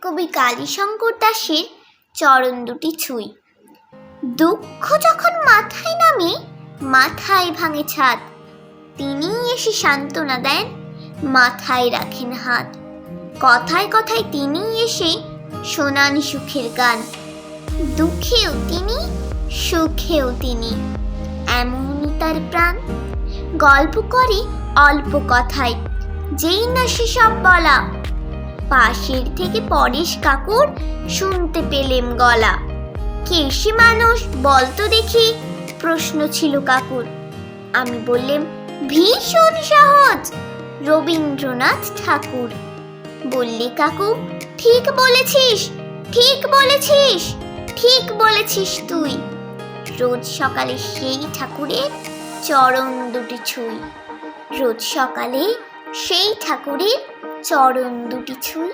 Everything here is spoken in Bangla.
কবি কালীশঙ্কর দাশের চরণ দুটি ছুঁই। দুঃখ যখন মাথায় নামে, মাথায় ভাঙে ছাদ, তিনিই এসে সান্ত্বনা দেন, মাথায় রাখেন হাত। কথায় কথায় তিনিই এসে শোনান সুখের গান, দুঃখেও তিনি, সুখেও তিনি, এমনই তার প্রাণ। গল্প করে অল্প কথায়, যেই না সেসব বলা, পাশের থেকে পরেশ কাকুর শুনতে পেলেম গলা। কে সে মানুষ বলতো দেখি, প্রশ্ন ছিল কাকুর। আমি বললেম ভীষণ সহজ, রবীন্দ্রনাথ ঠাকুর। বললে কাকু ঠিক বলেছিস, ঠিক বলেছিস, ঠিক বলেছিস তুই। রোজ সকালে সেই ঠাকুরের চরণ দুটি ছুঁই, রোজ সকালে সেই ঠাকুরের চরণ দুটি ছুঁই।